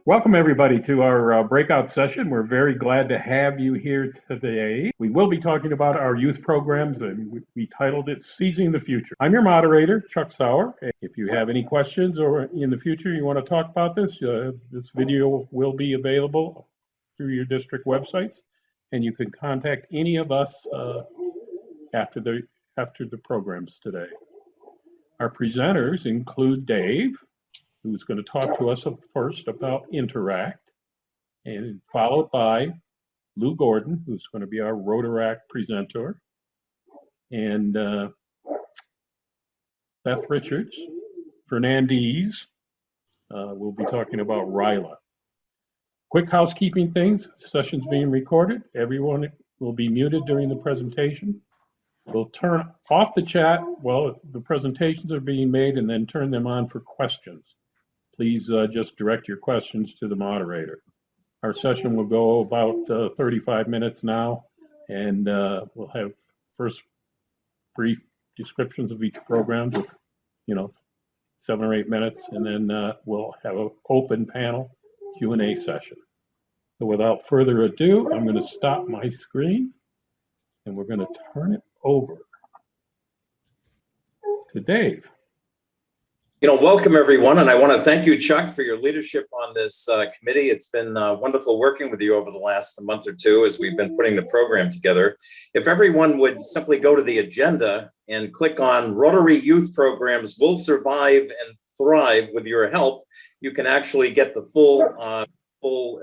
Welcome, everybody, to our breakout session. We're very glad to have you here today. We will be talking about our youth programs, and we titled it Seizing the Future. I'm your moderator, Chuck Sauer. If you have any questions or in the future you want to talk about this video will be available through your district websites, and you can contact any of us after the programs today. Our presenters include Dave, who's going to talk to us first about Interact, and followed by Lou Gordon, who's going to be our Rotary presenter, and Beth Richards. Fernandez will be talking about RILA. Quick housekeeping things: the session's being recorded. Everyone will be muted during the presentation. We'll turn off the chat while the presentations are being made and then turn them on for questions. Please just direct your questions to the moderator. Our session will go about 35 minutes now, and we'll have first brief descriptions of each program, with, 7 or 8 minutes, and then we'll have an open panel Q&A session. So without further ado, I'm going to stop my screen, and we're going to turn it over to Dave. Welcome everyone, and I want to thank you, Chuck, for your leadership on this committee. It's been wonderful working with you over the last month or two as we've been putting the program together. If everyone would simply go to the agenda and click on Rotary Youth Programs Will Survive and Thrive with your help, you can actually get the full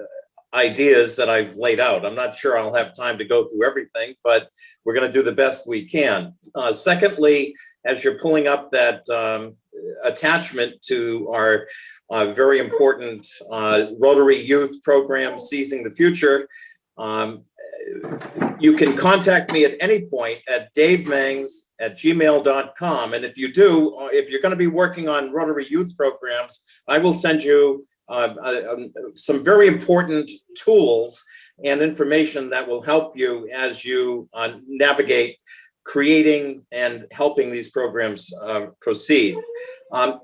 ideas that I've laid out. I'm not sure I'll have time to go through everything, but we're going to do the best we can. Secondly, as you're pulling up that attachment to our very important Rotary Youth Program, Seizing the Future, you can contact me at any point at davemangs@gmail.com. And if you're going to be working on Rotary Youth Programs, I will send you some very important tools and information that will help you as you navigate creating and helping these programs proceed.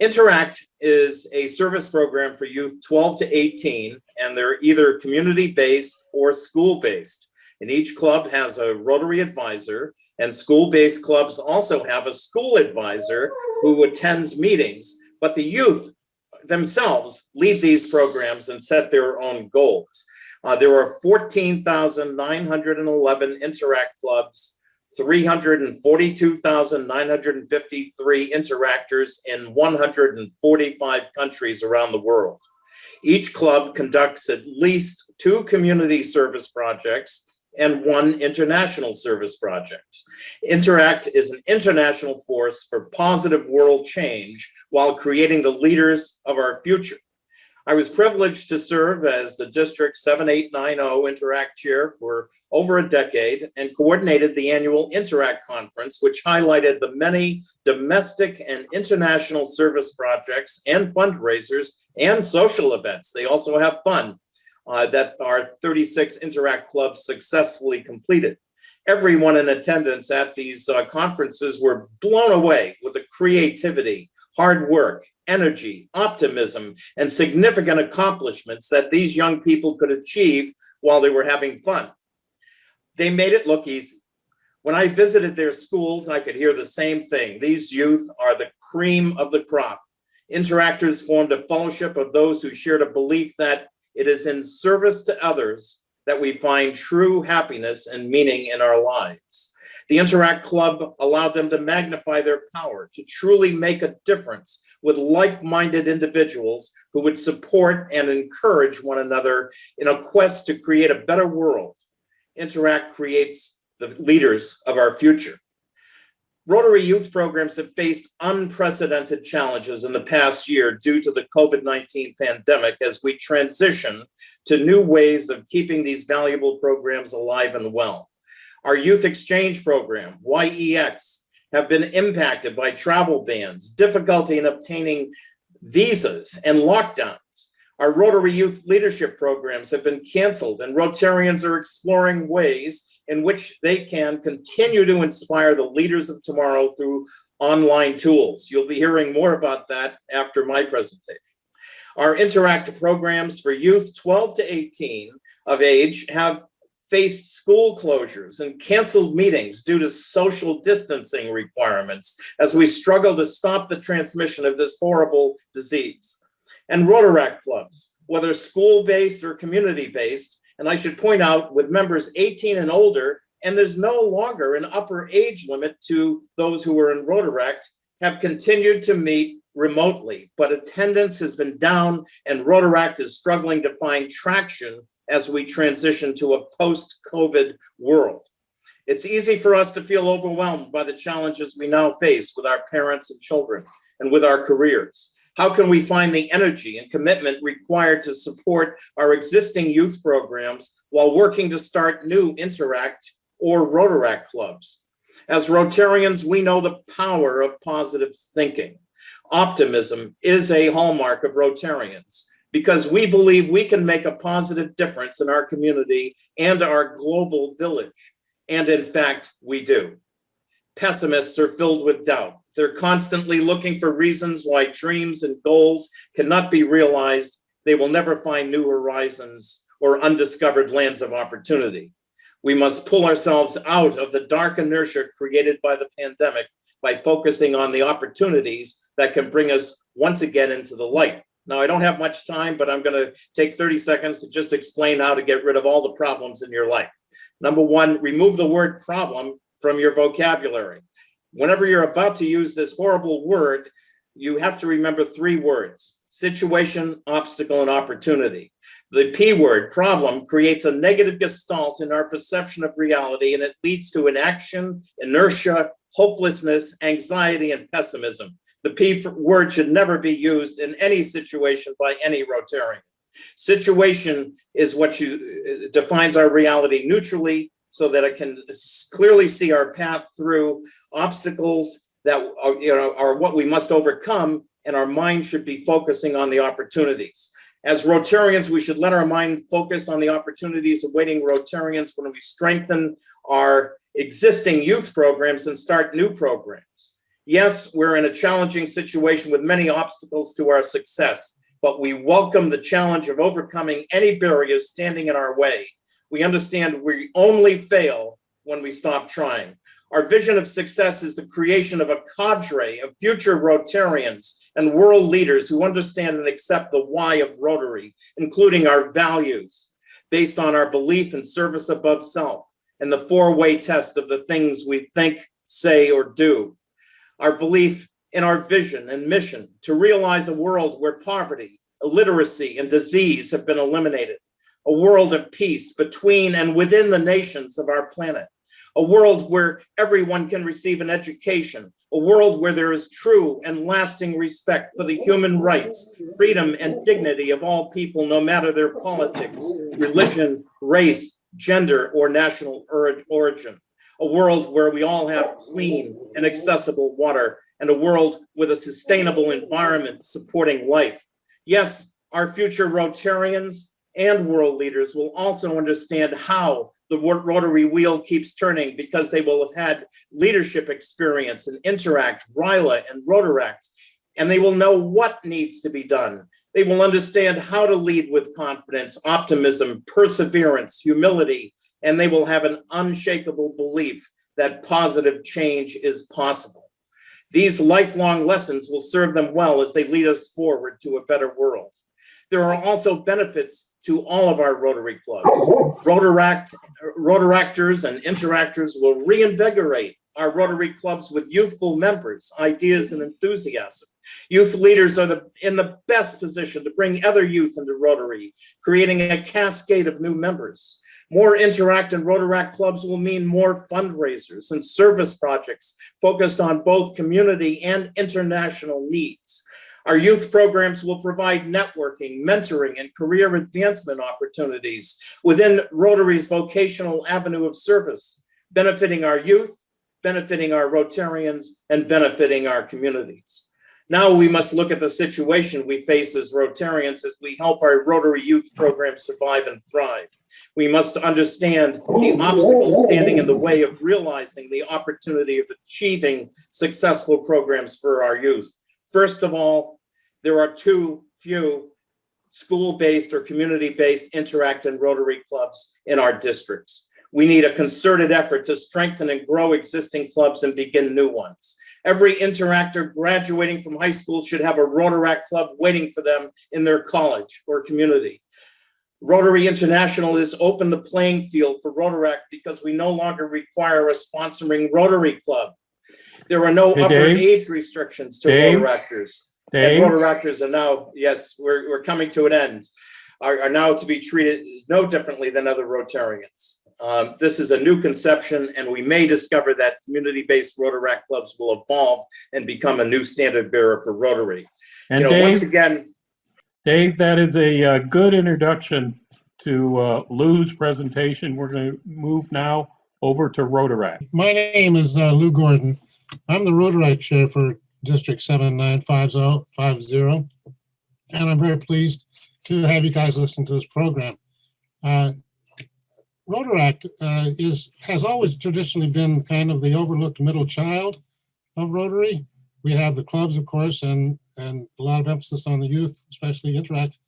Interact is a service program for youth 12 to 18, and they're either community-based or school-based. And each club has a Rotary advisor, and school-based clubs also have a school advisor who attends meetings, but the youth themselves lead these programs and set their own goals. There are 14,911 Interact clubs, 342,953 interactors in 145 countries around the world. Each club conducts at least 2 community service projects and 1 international service project. Interact is an international force for positive world change while creating the leaders of our future. I was privileged to serve as the District 7890 Interact Chair for over a decade and coordinated the annual Interact Conference, which highlighted the many domestic and international service projects and fundraisers and social events. They also have fun that our 36 Interact clubs successfully completed. Everyone in attendance at these conferences were blown away with the creativity, hard work, energy, optimism, and significant accomplishments that these young people could achieve while they were having fun. They made it look easy. When I visited their schools, I could hear the same thing. These youth are the cream of the crop. Interactors formed a fellowship of those who shared a belief that it is in service to others that we find true happiness and meaning in our lives. The Interact Club allowed them to magnify their power, to truly make a difference with like-minded individuals who would support and encourage one another in a quest to create a better world. Interact creates the leaders of our future. Rotary youth programs have faced unprecedented challenges in the past year due to the COVID-19 pandemic as we transition to new ways of keeping these valuable programs alive and well. Our youth exchange program, YEX, have been impacted by travel bans, difficulty in obtaining visas, and lockdowns. Our Rotary Youth Leadership programs have been canceled, and Rotarians are exploring ways in which they can continue to inspire the leaders of tomorrow through online tools. You'll be hearing more about that after my presentation. Our interactive programs for youth 12 to 18 of age have faced school closures and canceled meetings due to social distancing requirements as we struggle to stop the transmission of this horrible disease. And Rotary clubs, whether school-based or community-based, and I should point out with members 18 and older, and there's no longer an upper age limit to those who are in Rotary, have continued to meet remotely, but attendance has been down and Rotary is struggling to find traction as we transition to a post-COVID world. It's easy for us to feel overwhelmed by the challenges we now face with our parents and children and with our careers. How can we find the energy and commitment required to support our existing youth programs while working to start new Interact or Rotary clubs? As Rotarians, we know the power of positive thinking. Optimism is a hallmark of Rotarians, because we believe we can make a positive difference in our community and our global village. And in fact, we do. Pessimists are filled with doubt. They're constantly looking for reasons why dreams and goals cannot be realized. They will never find new horizons or undiscovered lands of opportunity. We must pull ourselves out of the dark inertia created by the pandemic by focusing on the opportunities that can bring us once again into the light. Now, I don't have much time, but I'm going to take 30 seconds to just explain how to get rid of all the problems in your life. Number one, remove the word problem from your vocabulary. Whenever you're about to use this horrible word, you have to remember three words: situation, obstacle, and opportunity. The P word, problem, creates a negative gestalt in our perception of reality, and it leads to inaction, inertia, hopelessness, anxiety, and pessimism. The P word should never be used in any situation by any Rotarian. Situation is what defines our reality neutrally so that it can clearly see our path through obstacles that are what we must overcome, and our mind should be focusing on the opportunities. As Rotarians, we should let our mind focus on the opportunities awaiting Rotarians when we strengthen our existing youth programs and start new programs. Yes, we're in a challenging situation with many obstacles to our success, but we welcome the challenge of overcoming any barriers standing in our way. We understand we only fail when we stop trying. Our vision of success is the creation of a cadre of future Rotarians and world leaders who understand and accept the why of Rotary, including our values, based on our belief in service above self and the four-way test of the things we think, say, or do. Our belief in our vision and mission to realize a world where poverty, illiteracy, and disease have been eliminated, a world of peace between and within the nations of our planet, a world where everyone can receive an education, a world where there is true and lasting respect for the human rights, freedom, and dignity of all people, no matter their politics, religion, race, gender, or national origin. A world where we all have clean and accessible water, and a world with a sustainable environment supporting life. Yes, our future Rotarians and world leaders will also understand how the Rotary wheel keeps turning, because they will have had leadership experience in Interact, RILA, and Rotaract, and they will know what needs to be done. They will understand how to lead with confidence, optimism, perseverance, humility, and they will have an unshakable belief that positive change is possible. These lifelong lessons will serve them well as they lead us forward to a better world. There are also benefits to all of our Rotary clubs. Rotaractors and Interactors will reinvigorate our Rotary clubs with youthful members, ideas, and enthusiasm. Youth leaders are in the best position to bring other youth into Rotary, creating a cascade of new members. More Interact and Rotaract clubs will mean more fundraisers and service projects focused on both community and international needs. Our youth programs will provide networking, mentoring, and career advancement opportunities within Rotary's vocational avenue of service, benefiting our youth, benefiting our Rotarians, and benefiting our communities. Now we must look at the situation we face as Rotarians as we help our Rotary youth program survive and thrive. We must understand the obstacles standing in the way of realizing the opportunity of achieving successful programs for our youth. First of all, there are too few school-based or community-based Interact and Rotary clubs in our districts. We need a concerted effort to strengthen and grow existing clubs and begin new ones. Every interactor graduating from high school should have a Rotaract club waiting for them in their college or community. Rotary International has opened the playing field for Rotaract because we no longer require a sponsoring Rotary club. There are no upper age restrictions to Rotaractors. And Rotaractors are now, yes, we're coming to an end, are now to be treated no differently than other Rotarians. This is a new conception, and we may discover that community-based Rotaract clubs will evolve and become a new standard bearer for Rotary. And you know, Dave, once again, Dave, that is a good introduction to Lou's presentation. We're going to move now over to Rotaract. My name is Lou Gordon. I'm the Rotaract chair for District 7950, and I'm very pleased to have you guys listen to this program. Rotaract has always traditionally been kind of the overlooked middle child of Rotary. We have the clubs, of course, and a lot of emphasis on the youth, especially Interact.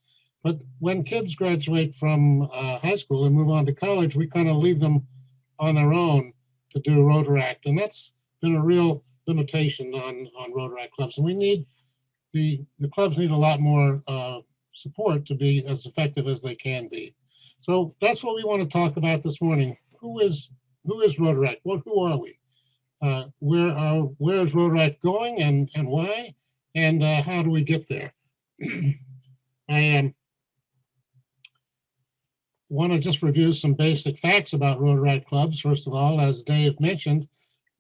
But when kids graduate from high school and move on to college, we kind of leave them on their own to do Rotaract, and that's been a real limitation on Rotaract clubs. And we need the clubs need a lot more support to be as effective as they can be. So that's what we want to talk about this morning. Who is Rotaract? Who are we? Where is Rotaract going, and why? And how do we get there? I want to just review some basic facts about Rotaract clubs. First of all, as Dave mentioned,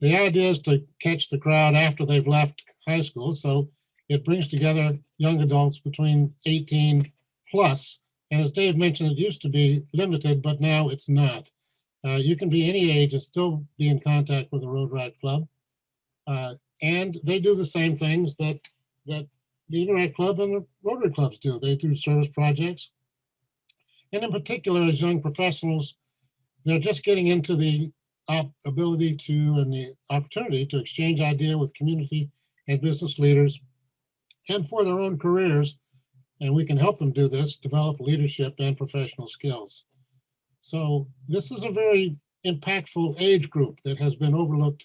the idea is to catch the crowd after they've left high school. So it brings together young adults between 18 plus. And as Dave mentioned, it used to be limited, but now it's not. You can be any age and still be in contact with a Rotaract club. And they do the same things that the Interact Club and the Rotary clubs do. They do service projects. And in particular, as young professionals, they're just getting into the ability to and the opportunity to exchange ideas with community and business leaders and for their own careers. And we can help them do this, develop leadership and professional skills. So this is a very impactful age group that has been overlooked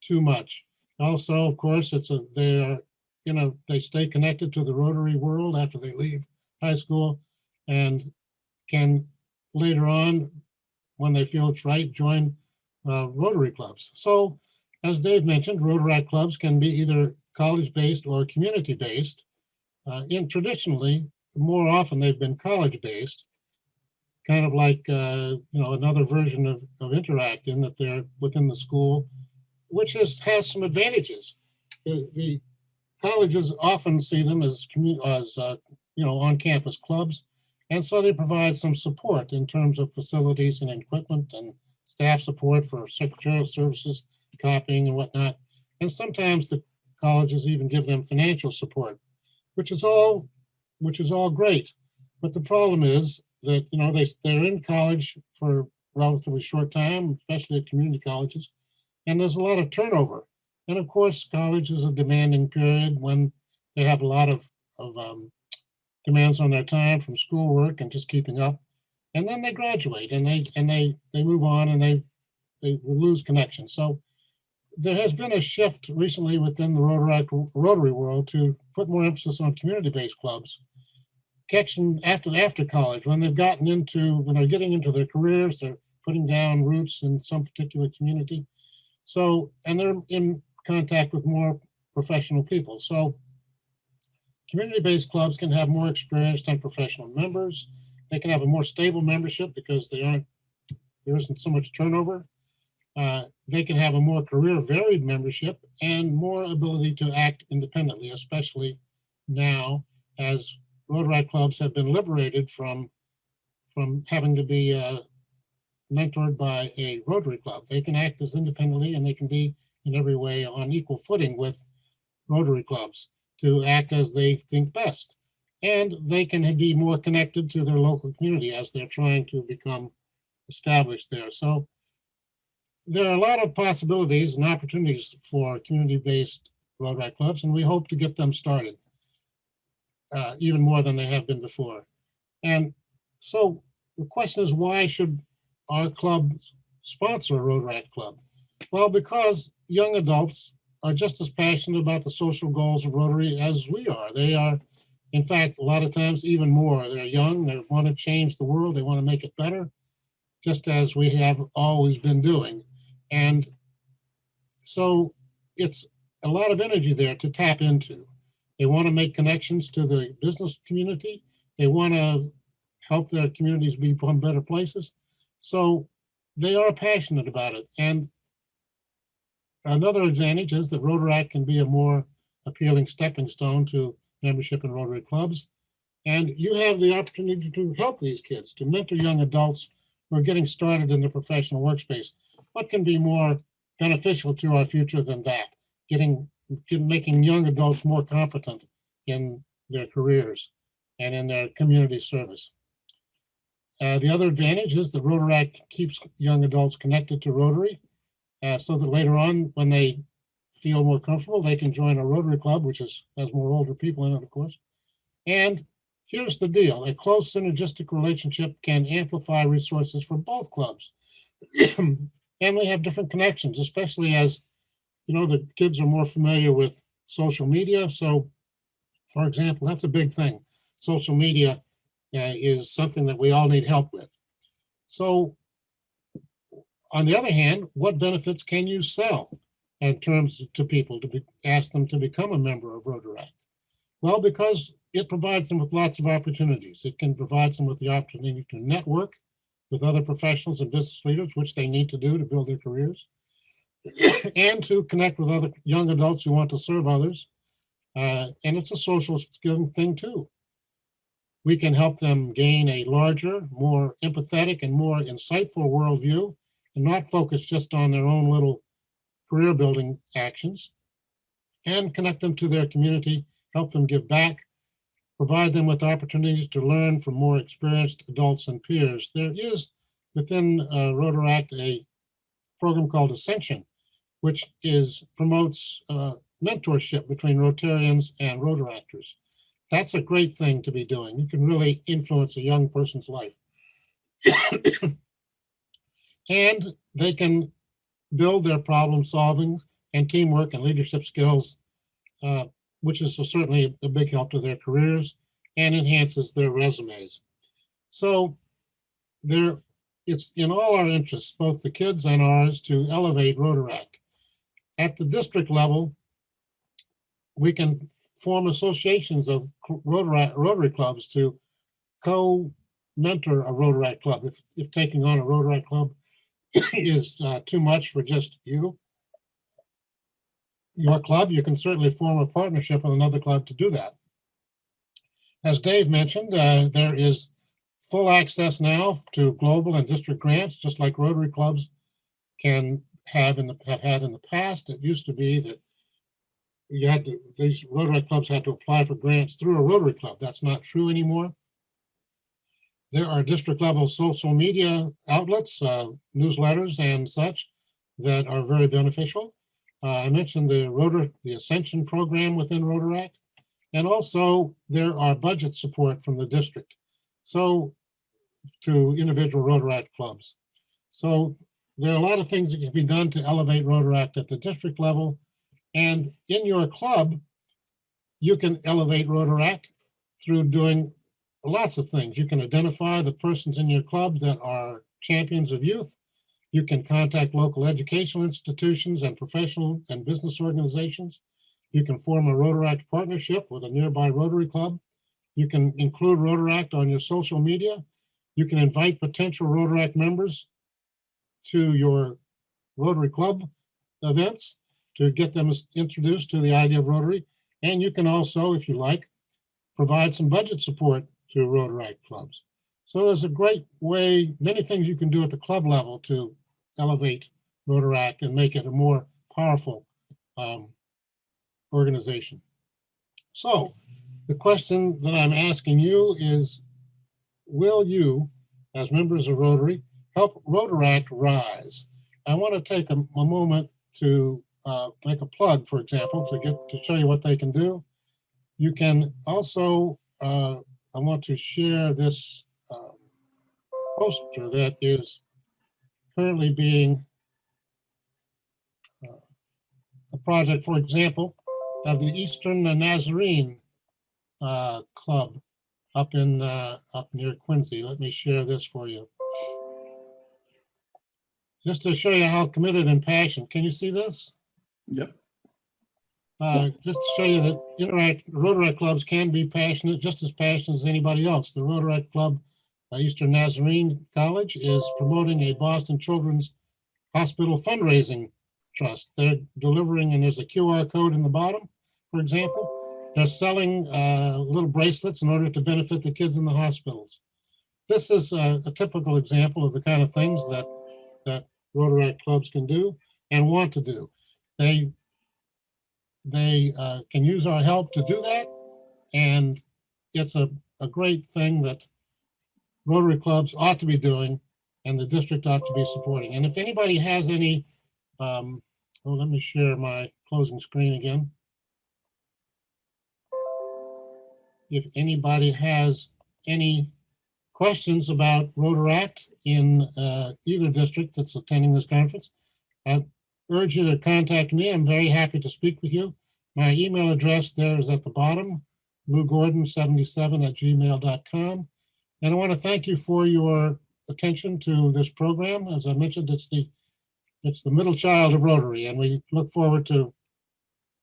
too much. Also, of course, they stay connected to the Rotary world after they leave high school and can later on, when they feel it's right, join Rotary clubs. So as Dave mentioned, Rotaract clubs can be either college-based or community-based. Traditionally, more often they've been college-based, kind of like another version of Interact in that they're within the school, which has some advantages. The colleges often see them as on-campus clubs, and so they provide some support in terms of facilities and equipment and staff support for secretarial services, copying and whatnot. And sometimes the colleges even give them financial support, which is all great. But the problem is that they're in college for a relatively short time, especially at community colleges, and there's a lot of turnover. And of course, college is a demanding period when they have a lot of demands on their time from schoolwork and just keeping up. And then they graduate and they move on and they lose connection. So there has been a shift recently within the Rotary world to put more emphasis on community-based clubs, catching after college when they're getting into their careers, they're putting down roots in some particular community. So, and they're in contact with more professional people. So community-based clubs can have more experienced and professional members. They can have a more stable membership because there isn't so much turnover. They can have a more career varied membership and more ability to act independently, especially now as Rotaract clubs have been liberated from having to be mentored by a Rotary club. They can act as independently and they can be in every way on equal footing with Rotary clubs to act as they think best. And they can be more connected to their local community as they're trying to become established there. So there are a lot of possibilities and opportunities for community-based Rotaract clubs, and we hope to get them started even more than they have been before. And so the question is, why should our club sponsor a Rotaract club? Well, because young adults are just as passionate about the social goals of Rotary as we are. They are, in fact, a lot of times even more. They're young, they want to change the world, they want to make it better, just as we have always been doing. And so it's a lot of energy there to tap into. They want to make connections to the business community. They want to help their communities become better places. So they are passionate about it. And another advantage is that Rotaract can be a more appealing stepping stone to membership in Rotary clubs. And you have the opportunity to help these kids, to mentor young adults who are getting started in the professional workspace. What can be more beneficial to our future than that? Making young adults more competent in their careers and in their community service. The other advantage is that Rotaract keeps young adults connected to Rotary, so that later on, when they feel more comfortable, they can join a Rotary club, which has more older people in it, of course. And here's the deal: a close synergistic relationship can amplify resources for both clubs. And we have different connections, especially as the kids are more familiar with social media. So, for example, that's a big thing. Social media is something that we all need help with. So, on the other hand, what benefits can you sell in terms to people to ask them to become a member of Rotaract? Well, because it provides them with lots of opportunities. It can provide them with the opportunity to network with other professionals and business leaders, which they need to do to build their careers, and to connect with other young adults who want to serve others. And it's a social skilling thing too. We can help them gain a larger, more empathetic, and more insightful worldview, and not focus just on their own little career building actions, and connect them to their community, help them give back, provide them with opportunities to learn from more experienced adults and peers. There is within Rotaract a program called Ascension, which promotes mentorship between Rotarians and Rotaractors. That's a great thing to be doing. You can really influence a young person's life. And they can build their problem solving and teamwork and leadership skills, which is certainly a big help to their careers and enhances their resumes. So it's in all our interests, both the kids and ours, to elevate Rotaract. At the district level, we can form associations of Rotary clubs to co-mentor a Rotaract club. If taking on a Rotaract club is too much for just your club, you can certainly form a partnership with another club to do that. As Dave mentioned, there is full access now to global and district grants, just like Rotary clubs can have had in the past. It used to be that these Rotary clubs had to apply for grants through a Rotary club. That's not true anymore. There are district level social media outlets, newsletters and such, that are very beneficial. I mentioned the Ascension program within Rotaract, and also there are budget support from the district, so to individual Rotaract clubs. So there are a lot of things that can be done to elevate Rotaract at the district level, and in your club, you can elevate Rotaract through doing lots of things. You can identify the persons in your club that are champions of youth. You can contact local educational institutions and professional and business organizations. You can form a Rotaract partnership with a nearby Rotary club. You can include Rotaract on your social media. You can invite potential Rotaract members to your Rotary club events to get them introduced to the idea of Rotary. And you can also, if you like, provide some budget support to Rotaract clubs. So there's a great way, many things you can do at the club level to elevate Rotaract and make it a more powerful organization. So the question that I'm asking you is, will you, as members of Rotary, help Rotaract rise? I want to take a moment to make a plug, for example, to show you what they can do. You can also I want to share this poster that is currently being a project, for example, of the Eastern Nazarene Club up near Quincy. Let me share this for you. Just to show you how committed and passionate. Can you see this? Yep. Just to show you that Rotary clubs can be passionate, just as passionate as anybody else. The Rotary Club, Eastern Nazarene College, is promoting a Boston Children's Hospital fundraising trust. They're delivering, and there's a QR code in the bottom, for example. They're selling little bracelets in order to benefit the kids in the hospitals. This is a typical example of the kind of things that Rotary clubs can do and want to do. They can use our help to do that, and it's a great thing that Rotary clubs ought to be doing and the district ought to be supporting. And if anybody has any, let me share my closing screen again. If anybody has any questions about Rotaract in either district that's attending this conference, I urge you to contact me. I'm very happy to speak with you. My email address there is at the bottom, lougordon77@gmail.com. And I want to thank you for your attention to this program. As I mentioned, it's the middle child of Rotary, and we look forward to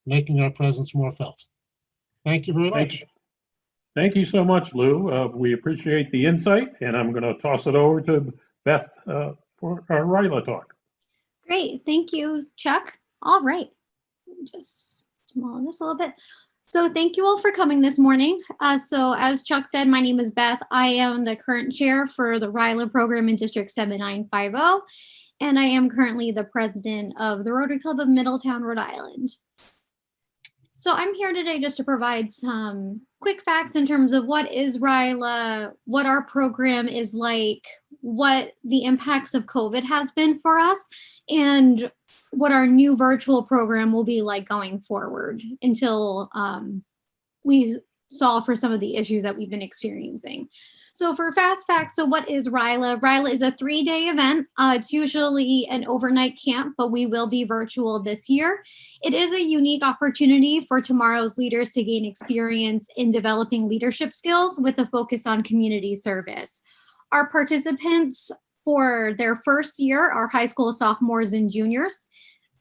making our presence more felt. Thank you very much. Thank you so much, Lou. We appreciate the insight, and I'm going to toss it over to Beth for our RILA talk. Great, thank you, Chuck. All right, just small this a little bit. So thank you all for coming this morning. So as Chuck said, my name is Beth. I am the current chair for the RILA program in District 7950, and I am currently the president of the Rotary Club of Middletown, Rhode Island. So I'm here today just to provide some quick facts in terms of what is RILA, what our program is like, what the impacts of COVID has been for us, and what our new virtual program will be like going forward until we solve for some of the issues that we've been experiencing. So for fast facts, so what is RILA? RILA is a 3-day event. It's usually an overnight camp, but we will be virtual this year. It is a unique opportunity for tomorrow's leaders to gain experience in developing leadership skills with a focus on community service. Our participants for their first year are high school sophomores and juniors.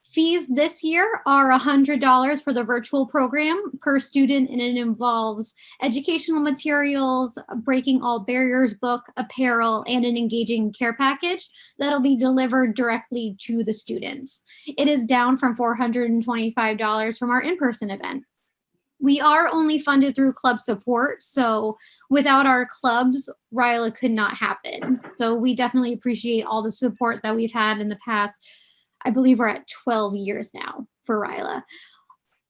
Fees this year are $100 for the virtual program per student, and it involves educational materials, Breaking All Barriers book, apparel, and an engaging care package that'll be delivered directly to the students. It is down from $425 from our in-person event. We are only funded through club support, so without our clubs, RILA could not happen. So we definitely appreciate all the support that we've had in the past. I believe we're at 12 years now for RILA.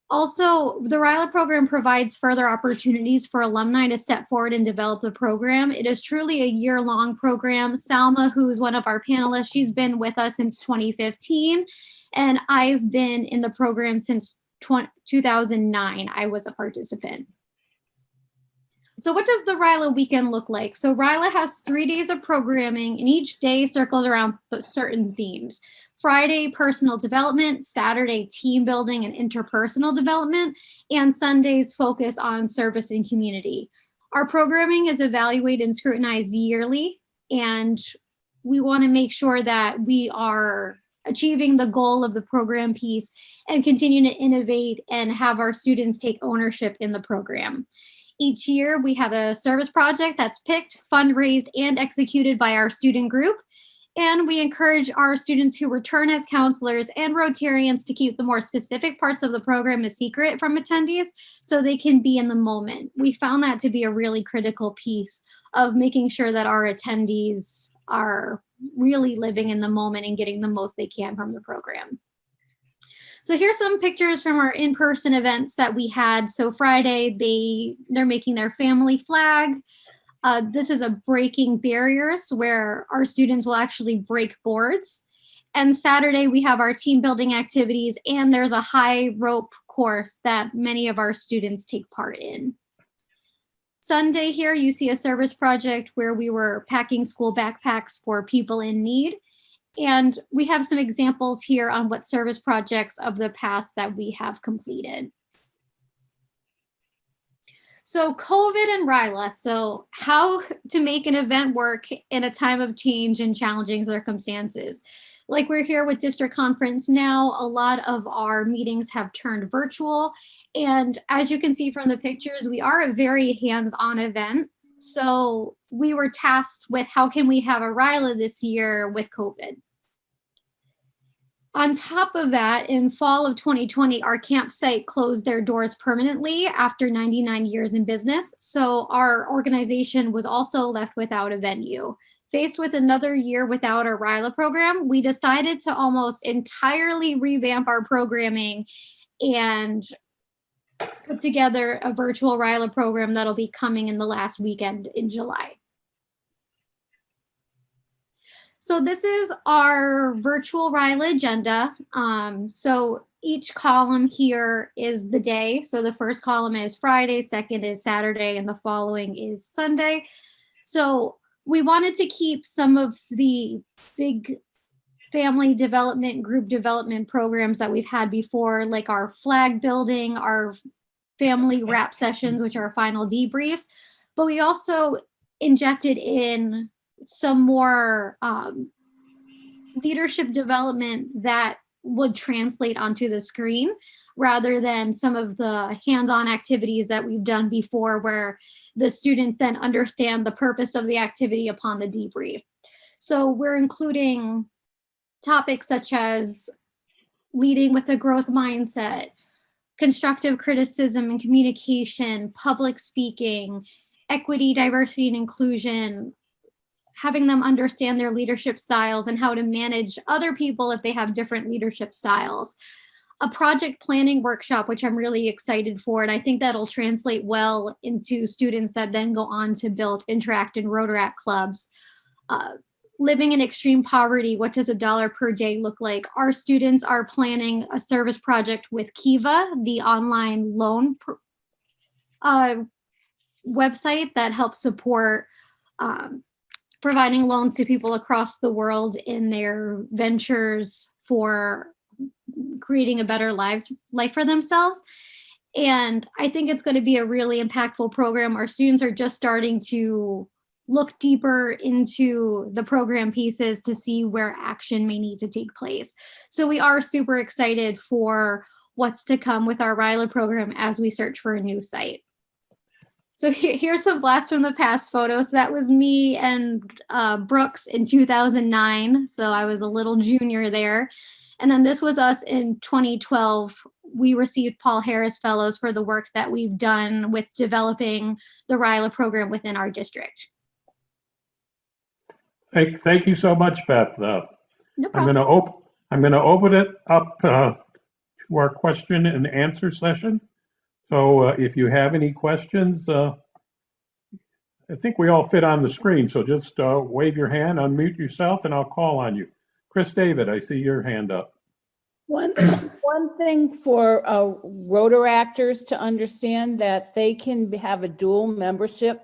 Also, the RILA program provides further opportunities for alumni to step forward and develop the program. It is truly a year-long program. Salma, who's one of our panelists, she's been with us since 2015, and I've been in the program since 2009. I was a participant. So what does the RILA weekend look like? So RILA has 3 days of programming, and each day circles around certain themes. Friday, personal development, Saturday, team building and interpersonal development, and Sundays focus on service and community. Our programming is evaluated and scrutinized yearly, and we want to make sure that we are achieving the goal of the program piece and continue to innovate and have our students take ownership in the program. Each year, we have a service project that's picked, fundraised, and executed by our student group. And we encourage our students who return as counselors and Rotarians to keep the more specific parts of the program a secret from attendees so they can be in the moment. We found that to be a really critical piece of making sure that our attendees are really living in the moment and getting the most they can from the program. So here's some pictures from our in-person events that we had. So Friday, they're making their family flag. This is a breaking barriers where our students will actually break boards. And Saturday we have our team building activities, and there's a high rope course that many of our students take part in. Sunday here, you see a service project where we were packing school backpacks for people in need. And we have some examples here on what service projects of the past that we have completed. So COVID and RILA, so how to make an event work in a time of change and challenging circumstances. Like we're here with district conference now, a lot of our meetings have turned virtual. And as you can see from the pictures, we are a very hands-on event. So we were tasked with how can we have a RILA this year with COVID. On top of that, in fall of 2020, our campsite closed their doors permanently after 99 years in business. So our organization was also left without a venue. Faced with another year without our RILA program, we decided to almost entirely revamp our programming and put together a virtual RILA program that'll be coming in the last weekend in July. So this is our virtual RILA agenda. So each column here is the day. So the first column is Friday, second is Saturday, and the following is Sunday. So we wanted to keep some of the big family development, group development programs that we've had before, like our flag building, our family wrap sessions, which are our final debriefs. But we also injected in some more leadership development that would translate onto the screen rather than some of the hands-on activities that we've done before where the students then understand the purpose of the activity upon the debrief. So we're including topics such as leading with a growth mindset, constructive criticism and communication, public speaking, equity, diversity, and inclusion, having them understand their leadership styles and how to manage other people if they have different leadership styles. A project planning workshop, which I'm really excited for, and I think that'll translate well into students that then go on to build Interact and Rotaract clubs. Living in extreme poverty, what does $1 per day look like? Our students are planning a service project with Kiva, the online loan website that helps support providing loans to people across the world in their ventures for creating a better life for themselves. And I think it's going to be a really impactful program. Our students are just starting to look deeper into the program pieces to see where action may need to take place. So we are super excited for what's to come with our RILA program as we search for a new site. So here's some blast from the past photos. That was me and Brooks in 2009. So I was a little junior there. And then this was us in 2012. We received Paul Harris Fellows for the work that we've done with developing the RILA program within our district. Thank you so much, Beth. No problem. I'm going to open it up to our question and answer session. So if you have any questions, I think we all fit on the screen. So just wave your hand, unmute yourself, and I'll call on you. Chris David, I see your hand up. One thing for Rotaractors to understand that they can have a dual membership.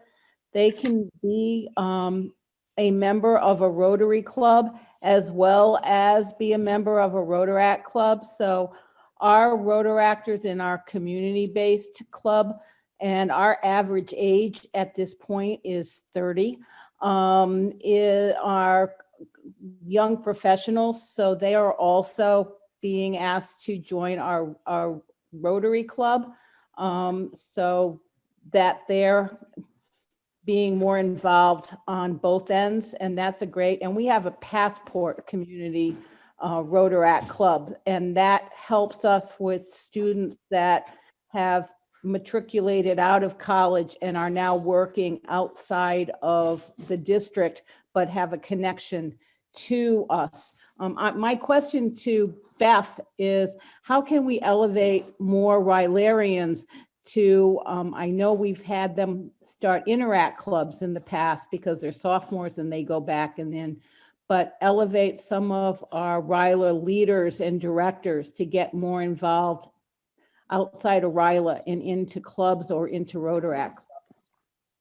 They can be a member of a Rotary club as well as be a member of a Rotaract club. So our Rotaractors in our community-based club, and our average age at this point is 30, are young professionals. So they are also being asked to join our Rotary club, so that they're being more involved on both ends, and that's a great, and we have a passport community Rotaract club, and that helps us with students that have matriculated out of college and are now working outside of the district, but have a connection to us. My question to Beth is, how can we elevate more Rilarians to, I know we've had them start Interact clubs in the past because they're sophomores and they go back and then, but elevate some of our RILA leaders and directors to get more involved outside of RILA and into clubs or into Rotaract clubs.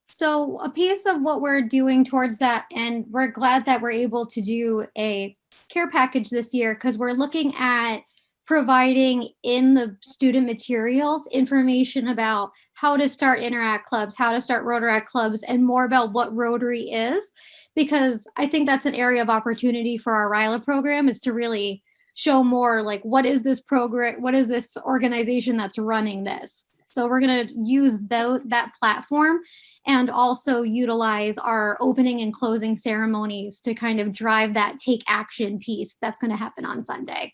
So a piece of what we're doing towards that, and we're glad that we're able to do a care package this year because we're looking at providing in the student materials information about how to start Interact clubs, how to start Rotaract clubs, and more about what Rotary is, because I think that's an area of opportunity for our RILA program, is to really show more like, what is this program, what is this organization that's running this? So we're going to use that platform and also utilize our opening and closing ceremonies to kind of drive that take action piece that's going to happen on Sunday.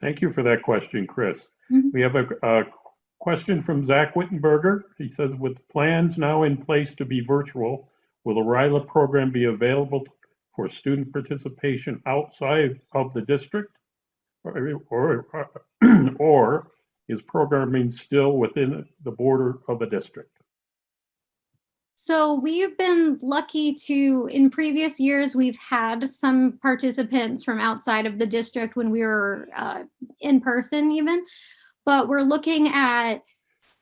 Thank you for that question, Chris. Mhm. We have a question from Zach Wittenberger. He says, with plans now in place to be virtual, will the RILA program be available for student participation outside of the district? Or is programming still within the border of a district? So we've been lucky to, in previous years, we've had some participants from outside of the district when we were in person even, but we're looking at,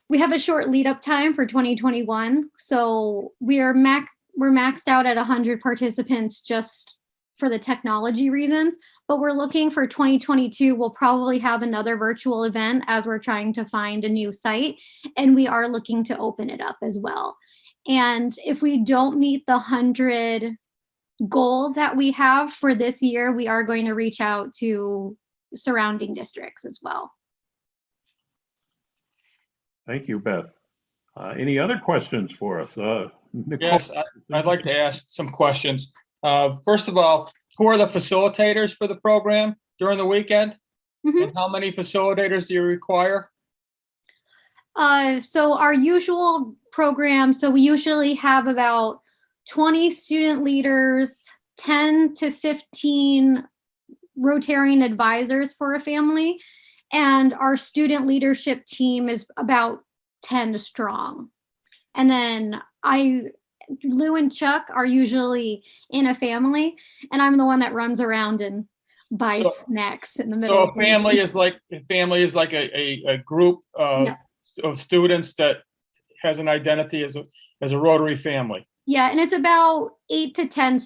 we have a short lead up time for 2021. So we're maxed out at 100 participants just for the technology reasons, but we're looking for 2022. We'll probably have another virtual event as we're trying to find a new site, and we are looking to open it up as well. And if we don't meet the 100 goal that we have for this year, we are going to reach out to surrounding districts as well. Thank you, Beth. Any other questions for us? Nicole? Yes, I'd like to ask some questions. First of all, who are the facilitators for the program during the weekend? Mhm. And how many facilitators do you require? So our usual program, so we usually have about 20 student leaders, 10 to 15 Rotarian advisors for a family, and our student leadership team is about 10 strong. And then Lou and Chuck are usually in a family, and I'm the one that runs around and buys So- snacks in the middle. So of a the family week. is like a group Yeah. of students that has an identity as a Rotary family. Yeah, and it's about 8 to 10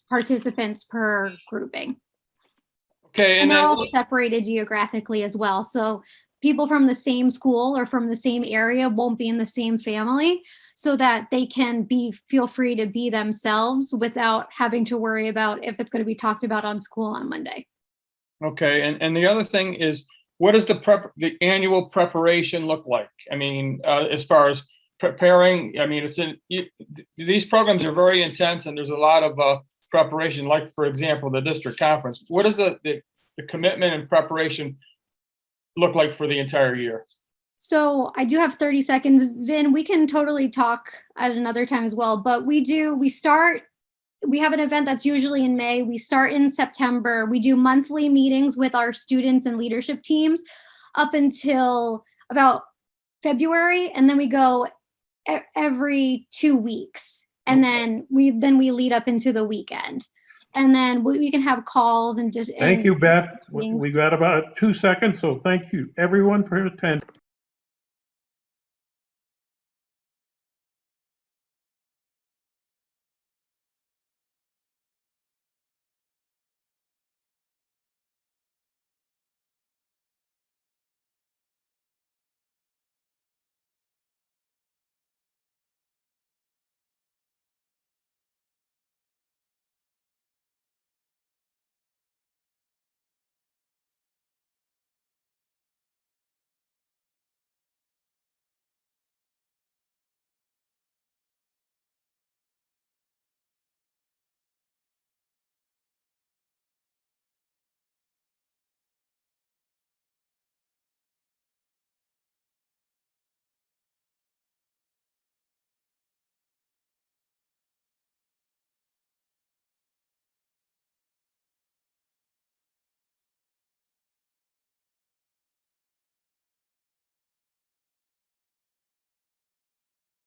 participants per grouping. Okay, And and they're then all separated geographically as well. So people from the same school or from the same area won't be in the same family, so that they can feel free to be themselves without having to worry about if it's going to be talked about on school on Monday. okay, and the other thing is, what does the annual preparation look like? I mean, as far as preparing, I mean, these programs are very intense and there's a lot of preparation, like, for example, the district conference. What does the commitment and preparation look like for the entire year? So I do have 30 seconds. Vin, we can totally talk at another time as well, but we have an event that's usually in May. We start in September. We do monthly meetings with our students and leadership teams up until about February. And then we go every 2 weeks. And then we lead up into the weekend. And then we can have calls and just. Thank you, Beth. meetings. We got about 2 seconds, so thank you everyone for attending.